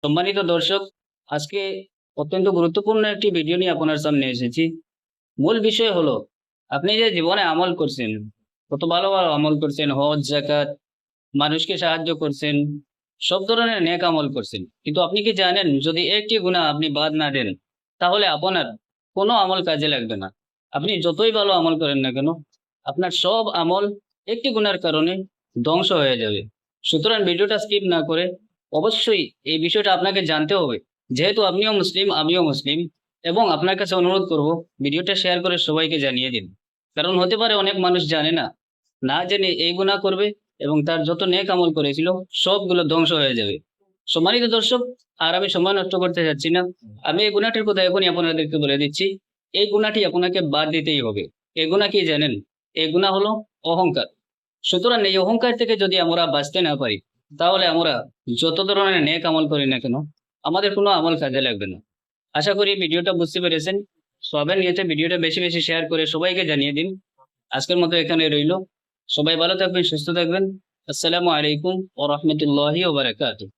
সম্মানিত দর্শক, আজকে অত্যন্ত গুরুত্বপূর্ণ একটি ভিডিও নিয়ে আপনার সামনে এসেছি। মূল বিষয় হলো, আপনি যে জীবনে আমল করছেন, কত ভালো ভালো আমল করছেন, হজ জাকাত, মানুষকে সাহায্য করছেন, সব ধরনের নেক আমল করছেন, কিন্তু আপনি কি জানেন যদি একটি গুনাহ আপনি বাদ না দেন, তাহলে আপনার কোনো আমল কাজে লাগবে না। আপনি যতই ভালো আমল করেন না কেন, আপনার সব আমল একটি গুনার কারণে ধ্বংস হয়ে যাবে। সুতরাং ভিডিওটা স্কিপ না করে অবশ্যই এই বিষয়টা আপনাকে জানতে হবে। যেহেতু আপনিও মুসলিম, আমিও মুসলিম, এবং আপনার কাছে অনুরোধ করব, ভিডিওটা শেয়ার করে সবাইকে জানিয়ে দিন। কারণ হতে পারে অনেক মানুষ জানে না, না জেনে এই গুনাহ করবে এবং তার যত নেক আমল করেছিল সবগুলো ধ্বংস হয়ে যাবে। সম্মানিত দর্শক, আর আমি সময় নষ্ট করতে চাচ্ছি না। আমি এই গুনাহটির কথা এখনই আপনাদেরকে বলে দিচ্ছি। এই গুনাহটি আপনাকে বাদ দিতেই হবে। এই গুনাহ কি জানেন? এই গুনাহ হলো অহংকার। সুতরাং এই অহংকার থেকে যদি আমরা বাঁচতে না পারি, তাহলে আমরা যত ধরনের নেক আমল করি না কেন, আমাদের কোনো আমল কাজে লাগবে না। আশা করি ভিডিওটা বুঝতে পেরেছেন। সবাই নিয়েতে ভিডিওটা বেশি বেশি শেয়ার করে সবাইকে জানিয়ে দিন। আজকের মতো এখানে রইল। সবাই ভালো থাকবেন, সুস্থ থাকবেন। আসসালামু আলাইকুম ওয়া রাহমাতুল্লাহি ওয়া বারাকাতুহু।